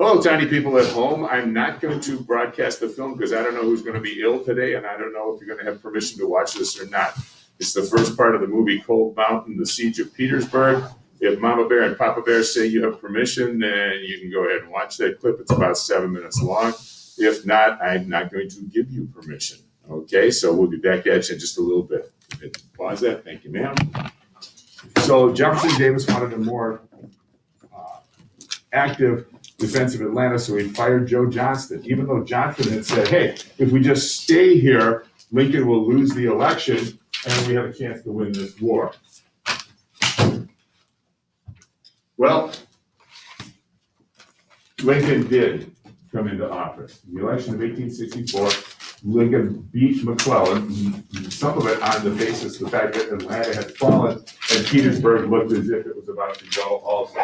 Hello, tiny people at home. I'm not going to broadcast the film because I don't know who's going to be ill today, and I don't know if you're going to have permission to watch this or not. It's the first part of the movie Cold Mountain, The Siege of Petersburg. If Mama Bear and Papa Bear say you have permission, then you can go ahead and watch that clip. It's about 7 minutes long. If not, I'm not going to give you permission. Okay, so we'll be back at you in just a little bit. Pause that. Thank you, ma'am. So Jefferson Davis wanted a more active defense of Atlanta, so he fired Joe Johnston, even though Johnston had said, hey, if we just stay here, Lincoln will lose the election and we have a chance to win this war. Well, Lincoln did come into office. In the election of 1864, Lincoln beat McClellan, some of it on the basis of the fact that Atlanta had fallen and Petersburg looked as if it was about to go also.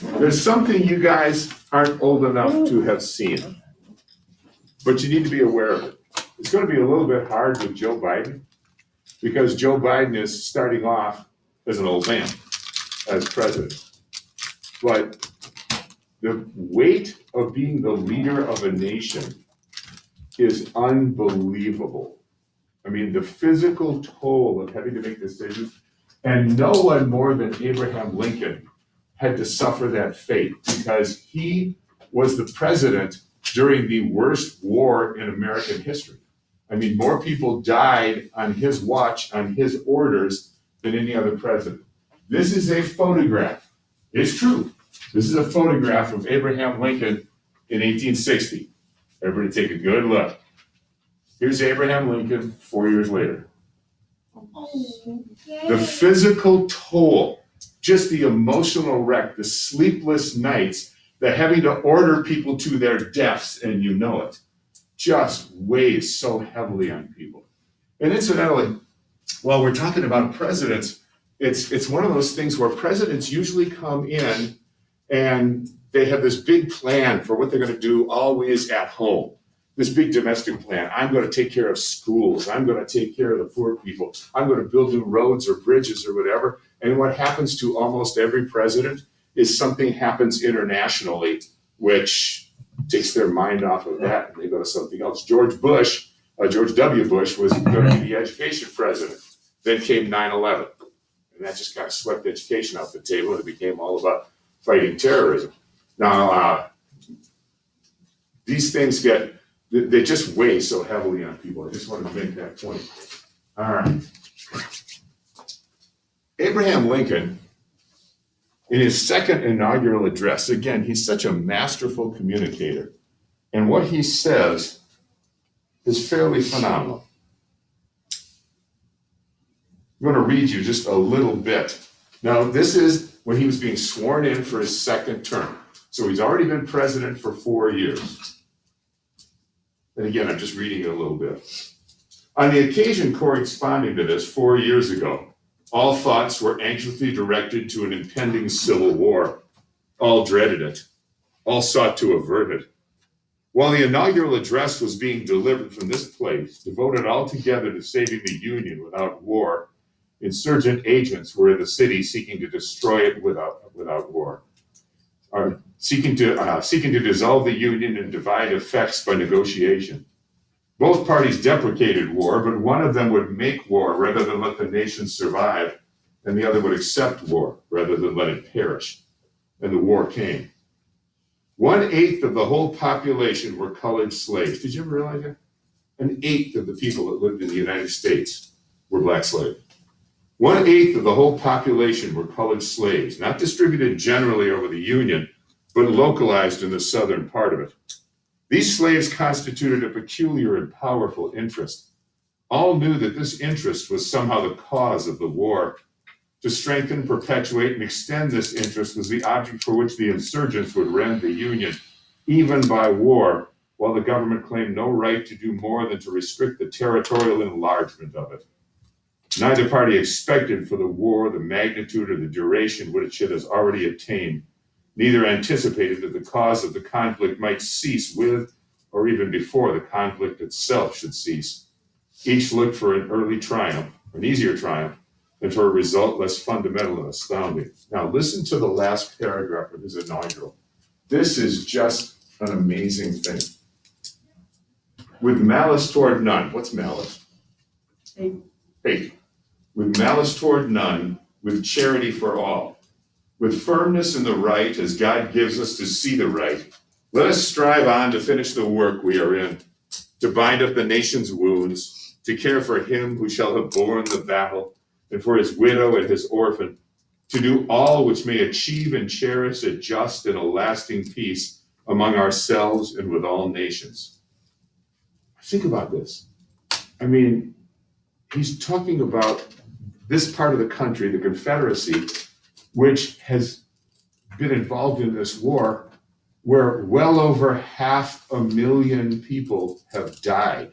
There's something you guys aren't old enough to have seen, but you need to be aware of it. It's going to be a little bit hard with Joe Biden because Joe Biden is starting off as an old man, as president. But the weight of being the leader of a nation is unbelievable. I mean, the physical toll of having to make decisions, and no one more than Abraham Lincoln had to suffer that fate because he was the president during the worst war in American history. I mean, more people died on his watch, on his orders, than any other president. This is a photograph. It's true. This is a photograph of Abraham Lincoln in 1860. Everybody take a good look. Here's Abraham Lincoln 4 years later. The physical toll, just the emotional wreck, the sleepless nights, the having to order people to their deaths, and you know it, just weighs so heavily on people. And incidentally, while we're talking about presidents, it's one of those things where presidents usually come in and they have this big plan for what they're going to do always at home. This big domestic plan. I'm going to take care of schools. I'm going to take care of the poor people. I'm going to build new roads or bridges or whatever. And what happens to almost every president is something happens internationally, which takes their mind off of that and they go to something else. George W. Bush was going to be the education president. Then came 9/11. And that just kind of swept education off the table and it became all about fighting terrorism. Now, these things they just weigh so heavily on people. I just wanted to make that point. All right. Abraham Lincoln, in his second inaugural address, again, he's such a masterful communicator. And what he says is fairly phenomenal. I'm going to read you just a little bit. Now, this is when he was being sworn in for his second term. So he's already been president for 4 years. And again, I'm just reading it a little bit. On the occasion corresponding to this 4 years ago, all thoughts were anxiously directed to an impending civil war. All dreaded it. All sought to avert it. While the inaugural address was being delivered from this place, devoted altogether to saving the Union without war, insurgent agents were in the city seeking to destroy it without war. Seeking to dissolve the Union and divide effects by negotiation. Both parties deprecated war, but one of them would make war rather than let the nation survive, and the other would accept war rather than let it perish. And the war came. 1/8 of the whole population were colored slaves. Did you ever realize that? 1/8 of the people that lived in the United States were black slaves. 1/8 of the whole population were colored slaves, not distributed generally over the Union, but localized in the southern part of it. These slaves constituted a peculiar and powerful interest. All knew that this interest was somehow the cause of the war. To strengthen, perpetuate, and extend this interest was the object for which the insurgents would rend the Union, even by war, while the government claimed no right to do more than to restrict the territorial enlargement of it. Neither party expected for the war the magnitude or the duration which it has already attained. Neither anticipated that the cause of the conflict might cease with, or even before the conflict itself should cease. Each looked for an early triumph, an easier triumph, and for a result less fundamental and astounding. Now listen to the last paragraph of his inaugural. This is just an amazing thing. With malice toward none. What's malice? Hate. With malice toward none, with charity for all. With firmness in the right, as God gives us to see the right, let us strive on to finish the work we are in, to bind up the nation's wounds, to care for him who shall have borne the battle, and for his widow and his orphan, to do all which may achieve and cherish a just and a lasting peace among ourselves and with all nations. Think about this. I mean, he's talking about this part of the country, the Confederacy, which has been involved in this war where well over 500,000 people have died.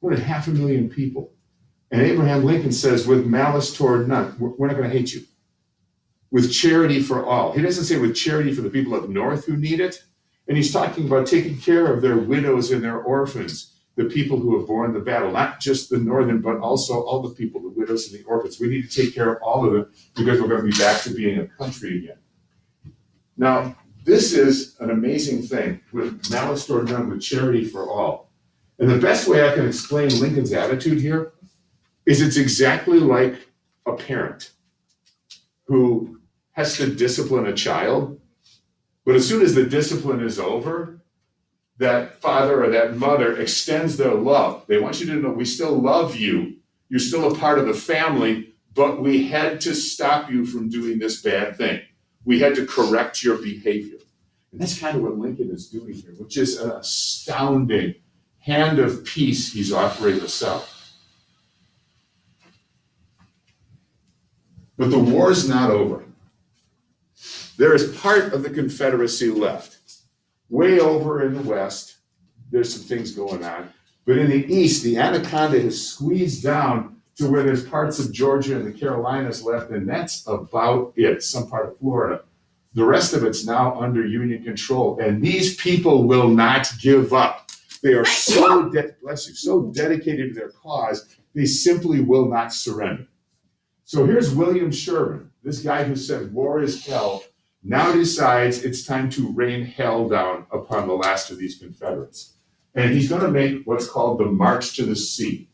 More than 500,000 people. And Abraham Lincoln says, with malice toward none, we're not going to hate you. With charity for all. He doesn't say with charity for the people up north who need it. And he's talking about taking care of their widows and their orphans, the people who have borne the battle, not just the northern, but also all the people, the widows and the orphans. We need to take care of all of them because we're going to be back to being a country again. Now, this is an amazing thing, with malice toward none, with charity for all. And the best way I can explain Lincoln's attitude here is it's exactly like a parent who has to discipline a child, but as soon as the discipline is over, that father or that mother extends their love. They want you to know, we still love you. You're still a part of the family, but we had to stop you from doing this bad thing. We had to correct your behavior. And that's kind of what Lincoln is doing here, which is an astounding hand of peace he's offering the South. But the war's not over. There is part of the Confederacy left. Way over in the West, there's some things going on. But in the East, the anaconda has squeezed down to where there's parts of Georgia and the Carolinas left, and that's about it, some part of Florida. The rest of it's now under Union control, and these people will not give up. They are so, so dedicated to their cause, they simply will not surrender. So here's William Sherman, this guy who said war is hell, now decides it's time to rain hell down upon the last of these Confederates. And he's going to make what's called the March to the Sea.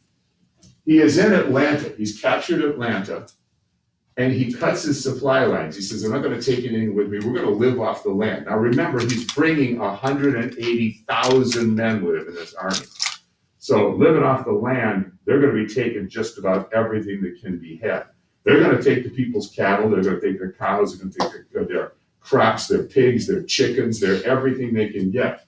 He is in Atlanta. He's captured Atlanta, and he cuts his supply lines. He says, I'm not going to take anything with me. We're going to live off the land. Now remember, he's bringing 180,000 men with him in this army. So living off the land, they're going to be taking just about everything that can be had. They're going to take the people's cattle. They're going to take their cows. They're going to take their crops, their pigs, their chickens, their everything they can get.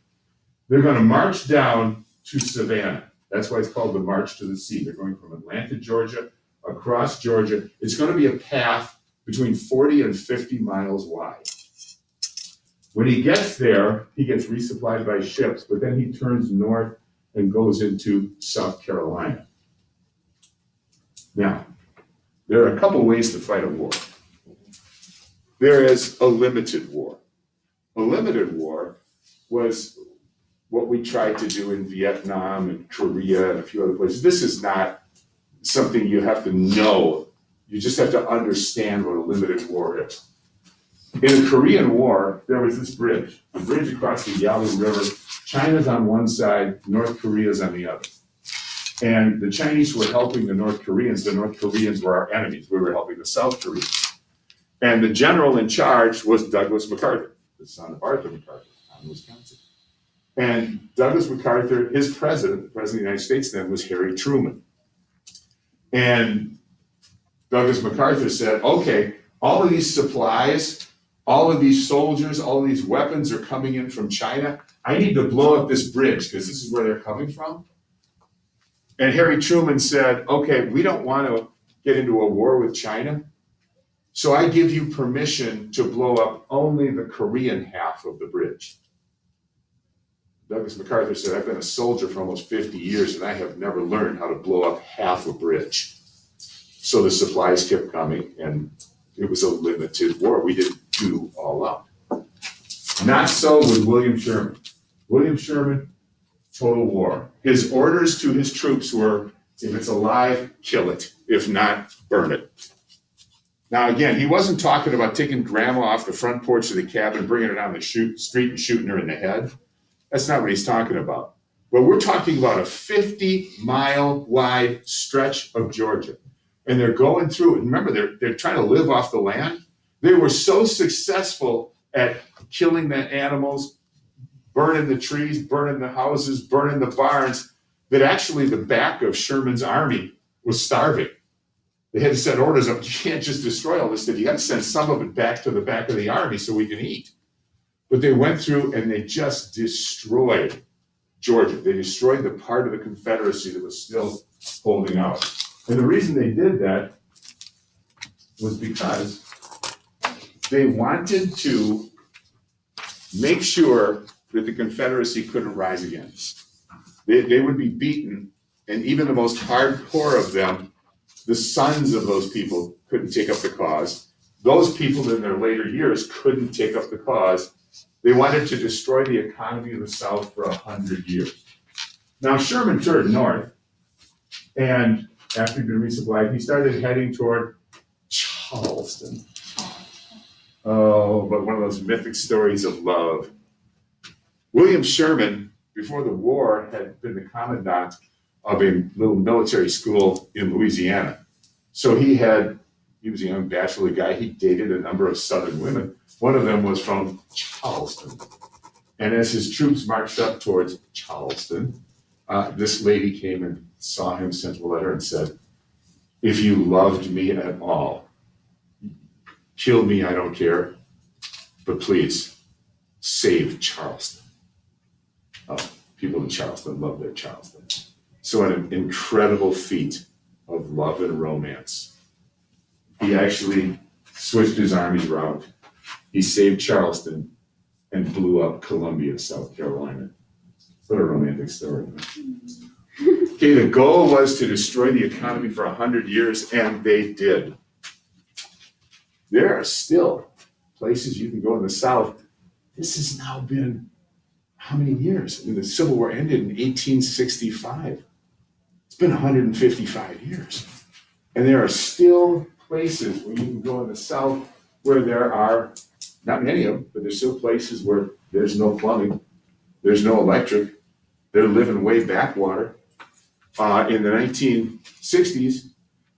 They're going to march down to Savannah. That's why it's called the March to the Sea. They're going from Atlanta, Georgia, across Georgia. It's going to be a path between 40 and 50 miles wide. When he gets there, he gets resupplied by ships, but then he turns north and goes into South Carolina. Now, there are a couple ways to fight a war. There is a limited war. A limited war was what we tried to do in Vietnam and Korea and a few other places. This is not something you have to know. You just have to understand what a limited war is. In the Korean War, there was this bridge, a bridge across the Yalu River. China's on one side, North Korea's on the other. And the Chinese were helping the North Koreans. The North Koreans were our enemies. We were helping the South Koreans. And the general in charge was Douglas MacArthur, the son of Arthur MacArthur, out in Wisconsin. And Douglas MacArthur, his president, the president of the United States then, was Harry Truman. And Douglas MacArthur said, okay, all of these supplies, all of these soldiers, all of these weapons are coming in from China. I need to blow up this bridge because this is where they're coming from. And Harry Truman said, okay, we don't want to get into a war with China, so I give you permission to blow up only the Korean half of the bridge. Douglas MacArthur said, I've been a soldier for almost 50 years and I have never learned how to blow up half a bridge. So the supplies kept coming and it was a limited war. We didn't do all out. Not so with William Sherman. William Sherman, total war. His orders to his troops were, If it's alive, kill it. If not, burn it. Now, again, he wasn't talking about taking grandma off the front porch of the cabin, bringing her down the street and shooting her in the head. That's not what he's talking about. But we're talking about a 50-mile wide stretch of Georgia. And they're going through it. Remember, they're trying to live off the land. They were so successful at killing the animals, burning the trees, burning the houses, burning the barns, that actually the back of Sherman's army was starving. They had to set orders up. You can't just destroy all this stuff. You got to send some of it back to the back of the army so we can eat. But they went through and they just destroyed Georgia. They destroyed the part of the Confederacy that was still holding out. And the reason they did that was because they wanted to make sure that the Confederacy couldn't rise again. They would be beaten, and even the most hardcore of them, the sons of those people, couldn't take up the cause. Those people in their later years couldn't take up the cause. They wanted to destroy the economy of the South for 100 years. Now, Sherman turned north, and after he'd been resupplied, he started heading toward Charleston. Oh, but one of those mythic stories of love. William Sherman, before the war, had been the commandant of a little military school in Louisiana. So he was a young bachelor guy. He dated a number of Southern women. One of them was from Charleston. And as his troops marched up towards Charleston, this lady came and saw him, sent a letter and said, "If you loved me at all, kill me, I don't care, but please save Charleston." Oh, people in Charleston love their Charleston. So an incredible feat of love and romance. He actually switched his army route. He saved Charleston and blew up Columbia, South Carolina. What a romantic story. Okay, the goal was to destroy the economy for 100 years, and they did. There are still places you can go in the South. This has now been how many years? I mean, the Civil War ended in 1865. It's been 155 years. And there are still places where you can go in the South where there are, not many of them, but there's still places where there's no plumbing, there's no electric, they're living way backwater. In the 1960s,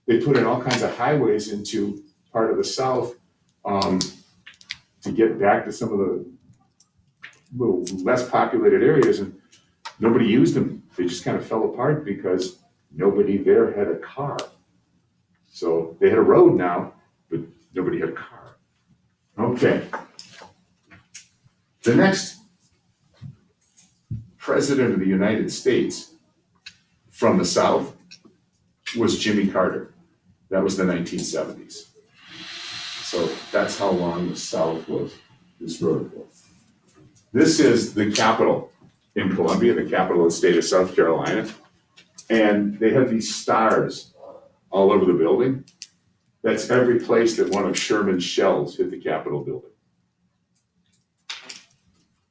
they put in all kinds of highways into part of the South to get back to some of the little less populated areas, and nobody used them. They just kind of fell apart because nobody there had a car. So they had a road now, but nobody had a car. Okay. The next president of the United States from the South was Jimmy Carter. That was the 1970s. So that's how long the South was destroyed for. This is the Capitol in Columbia, the capital of the state of South Carolina. And they have these stars all over the building. That's every place that one of Sherman's shells hit the Capitol building.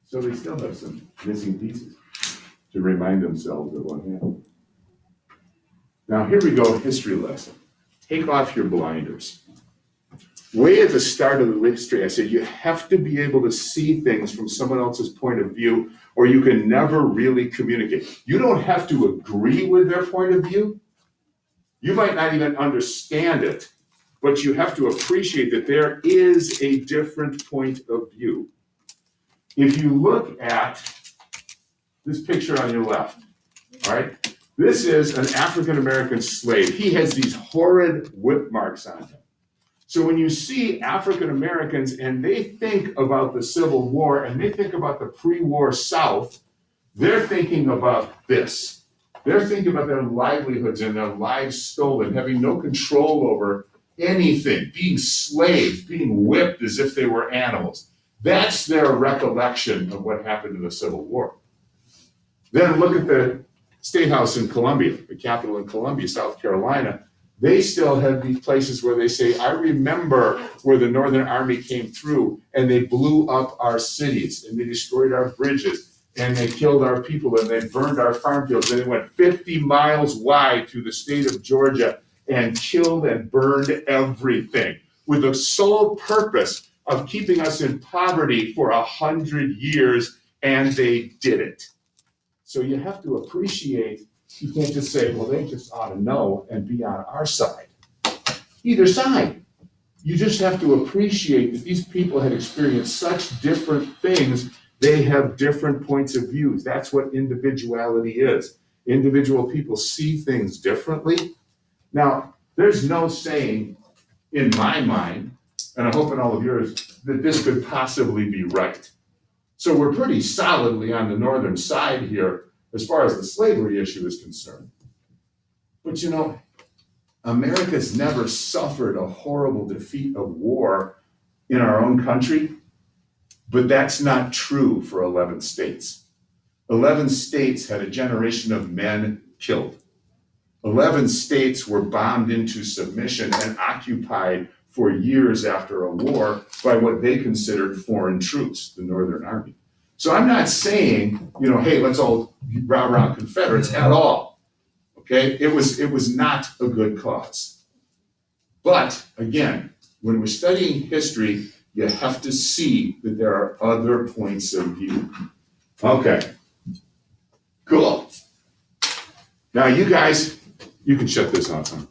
So they still have some missing pieces to remind themselves of what happened. Now here we go, history lesson. Take off your blinders. Way at the start of the history, I said you have to be able to see things from someone else's point of view, or you can never really communicate. You don't have to agree with their point of view. You might not even understand it, but you have to appreciate that there is a different point of view. If you look at this picture on your left, all right, this is an African-American slave. He has these horrid whip marks on him. So when you see African Americans and they think about the Civil War and they think about the pre-war South, they're thinking about this. They're thinking about their livelihoods and their lives stolen, having no control over anything, being slaves, being whipped as if they were animals. That's their recollection of what happened in the Civil War. Then look at the State House in Columbia, the Capitol in Columbia, South Carolina. They still have these places where they say, I remember where the Northern Army came through and they blew up our cities and they destroyed our bridges. and they killed our people and they burned our farm fields and they went 50 miles wide through the state of Georgia and killed and burned everything with the sole purpose of keeping us in poverty for 100 years, and they did it. So you have to appreciate, you can't just say, well, they just ought to know and be on our side. Either side. You just have to appreciate that these people had experienced such different things. They have different points of view. That's what individuality is. Individual people see things differently. Now, there's no saying in my mind, and I hope in all of yours, that this could possibly be right. So we're pretty solidly on the northern side here as far as the slavery issue is concerned. But you know, America's never suffered a horrible defeat of war in our own country, but that's not true for 11 states. 11 states had a generation of men killed. 11 states were bombed into submission and occupied for years after a war by what they considered foreign troops, the Northern Army. So I'm not saying, you know, hey, let's all rah-rah Confederates at all. Okay, it was not a good cause. But again, when we're studying history, you have to see that there are other points of view. Okay, cool. Now you guys, you can shut this off, huh?